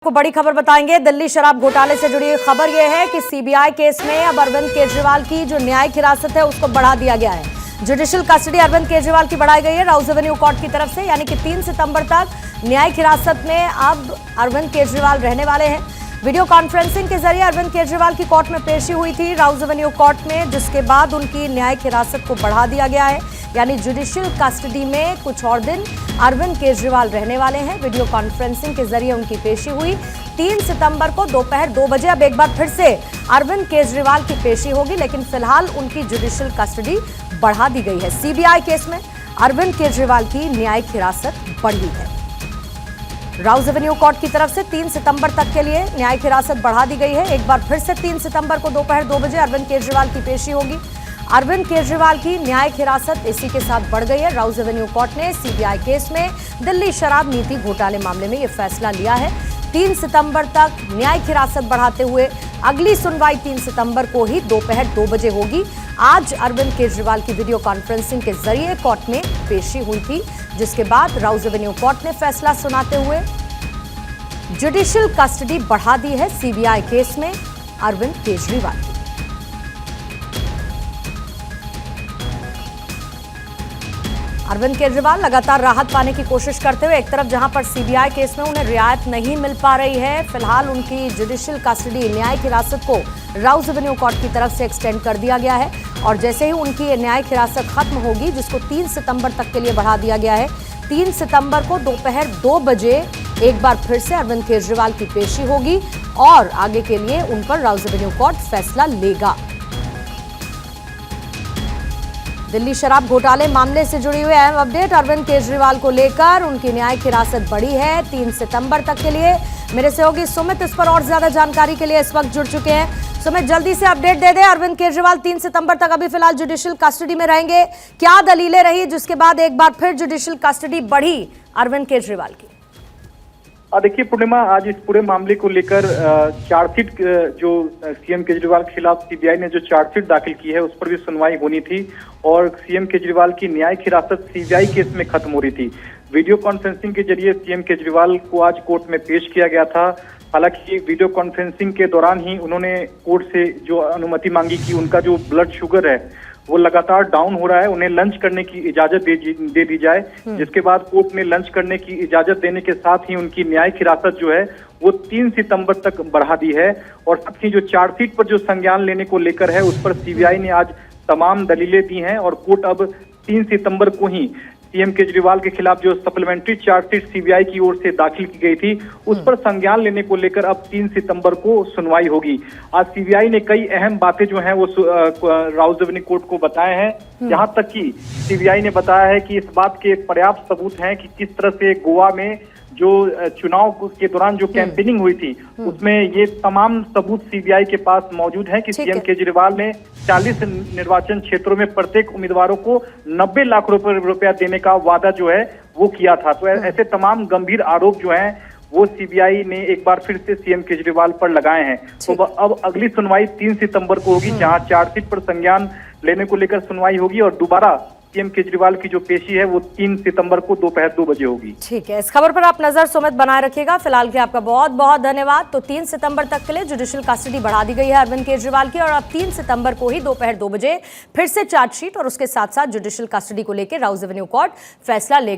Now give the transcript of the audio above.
को बड़ी खबर बताएंगे। दिल्ली शराब घोटाले से जुड़ी खबर यह है कि सीबीआई केस में अब अरविंद केजरीवाल की जो न्यायिक हिरासत है उसको बढ़ा दिया गया है। जुडिशियल कस्टडी अरविंद केजरीवाल की बढ़ाई गई है राउज एवेन्यू कोर्ट की तरफ से, यानी कि 3 सितंबर तक न्यायिक हिरासत में अब अरविंद केजरीवाल रहने वाले हैं। वीडियो कॉन्फ्रेंसिंग के जरिए अरविंद केजरीवाल की कोर्ट में पेशी हुई थी राउज एवेन्यू कोर्ट में, जिसके बाद उनकी न्यायिक हिरासत को बढ़ा दिया गया है, यानी जुडिशियल कस्टडी में कुछ और दिन अरविंद केजरीवाल रहने वाले हैं। वीडियो कॉन्फ्रेंसिंग के जरिए उनकी पेशी हुई 3 सितंबर को दोपहर 2 बजे। अब एक बार फिर से अरविंद केजरीवाल की पेशी होगी, लेकिन फिलहाल उनकी जुडिशियल कस्टडी बढ़ा दी गई है। सीबीआई केस में अरविंद केजरीवाल की न्यायिक हिरासत बढ़ी है। राउज एवेन्यू कोर्ट की तरफ से 3 सितंबर तक के लिए न्यायिक हिरासत बढ़ा दी गई है। एक बार फिर से 3 सितंबर को दोपहर 2 बजे अरविंद केजरीवाल की पेशी होगी। अरविंद केजरीवाल की न्यायिक हिरासत इसी के साथ बढ़ गई है। राउज एवेन्यू कोर्ट ने सीबीआई केस में दिल्ली शराब नीति घोटाले मामले में यह फैसला लिया है। 3 सितंबर तक न्यायिक हिरासत बढ़ाते हुए अगली सुनवाई 3 सितंबर को ही दोपहर 2 बजे होगी। आज अरविंद केजरीवाल की वीडियो कॉन्फ्रेंसिंग के जरिए कोर्ट में पेशी हुई थी, जिसके बाद राउज एवेन्यू कोर्ट ने फैसला सुनाते हुए जुडिशियल कस्टडी बढ़ा दी है सीबीआई केस में अरविंद केजरीवाल की। अरविंद केजरीवाल लगातार राहत पाने की कोशिश करते हुए, एक तरफ जहां पर सीबीआई केस में उन्हें रियायत नहीं मिल पा रही है, फिलहाल उनकी जुडिशियल कस्टडी न्यायिक हिरासत को राउज एवेन्यू कोर्ट की तरफ से एक्सटेंड कर दिया गया है। और जैसे ही उनकी न्यायिक हिरासत खत्म होगी, जिसको 3 सितंबर तक के लिए बढ़ा दिया गया है, 3 सितंबर को दोपहर 2 बजे एक बार फिर से अरविंद केजरीवाल की पेशी होगी और आगे के लिए उन पर राउज एवेन्यू कोर्ट फैसला लेगा। दिल्ली शराब घोटाले मामले से जुड़ी हुई अहम अपडेट अरविंद केजरीवाल को लेकर, उनकी न्यायिक हिरासत बढ़ी है 3 सितंबर तक के लिए। मेरे सहयोगी सुमित इस पर और ज्यादा जानकारी के लिए इस वक्त जुड़ चुके हैं। सुमित, जल्दी से अपडेट दे दे। अरविंद केजरीवाल 3 सितंबर तक अभी फिलहाल जुडिशियल कस्टडी में रहेंगे, क्या दलीलें रही जिसके बाद एक बार फिर जुडिशियल कस्टडी बढ़ी अरविंद केजरीवाल की? देखिए पूर्णिमा, आज इस पूरे मामले को लेकर चार्जशीट जो सीएम केजरीवाल के खिलाफ सीबीआई ने जो चार्जशीट दाखिल की है उस पर भी सुनवाई होनी थी और सीएम केजरीवाल की न्यायिक हिरासत सीबीआई केस में खत्म हो रही थी। वीडियो कॉन्फ्रेंसिंग के जरिए सीएम केजरीवाल को आज कोर्ट में पेश किया गया था। हालांकि वीडियो कॉन्फ्रेंसिंग के दौरान ही उन्होंने कोर्ट से जो अनुमति मांगी कि उनका जो ब्लड शुगर है वो लगातार डाउन हो रहा है, उन्हें लंच करने की इजाजत दे दी जाए, जिसके बाद कोर्ट ने लंच करने की इजाजत देने के साथ ही उनकी न्यायिक हिरासत जो है वो 3 सितंबर तक बढ़ा दी है। और साथ ही जो चार्जशीट पर जो संज्ञान लेने को लेकर है उस पर सीबीआई ने आज तमाम दलीलें दी हैं और कोर्ट अब 3 सितंबर को ही सीएम केजरीवाल के खिलाफ जो सप्लीमेंट्री चार्जशीट सीबीआई की ओर से दाखिल की गई थी उस पर संज्ञान लेने को लेकर अब 3 सितंबर को सुनवाई होगी। आज सीबीआई ने कई अहम बातें जो हैं वो राउज एवेन्यू कोर्ट को बताए हैं। यहां तक कि सीबीआई ने बताया है कि इस बात के पर्याप्त सबूत हैं कि किस तरह से गोवा में जो चुनाव के दौरान जो कैंपेनिंग हुई थी उसमें ये तमाम सबूत सीबीआई के पास मौजूद हैं कि सीएम केजरीवाल ने 40 निर्वाचन क्षेत्रों में प्रत्येक उम्मीदवारों को 90 लाख रुपया देने का वादा जो है वो किया था। तो ऐसे तमाम गंभीर आरोप जो हैं वो सीबीआई ने एक बार फिर से सीएम केजरीवाल पर लगाए हैं। तो अब अगली सुनवाई 3 सितंबर को होगी, जहां चार्जशीट पर संज्ञान लेने को लेकर सुनवाई होगी और दोबारा सीएम केजरीवाल की जो पेशी है वो 3 सितंबर को दोपहर 2 बजे होगी। ठीक है, इस खबर पर आप नजर सुमित बनाए रखिएगा। फिलहाल के आपका बहुत बहुत धन्यवाद। तो 3 सितंबर तक के लिए जुडिशियल कस्टडी बढ़ा दी गई है अरविंद केजरीवाल की और अब 3 सितंबर को ही दोपहर 2 बजे फिर से चार्जशीट और उसके साथ साथ जुडिशियल कस्टडी को लेकर राउज एवेन्यू कोर्ट फैसला लेगा।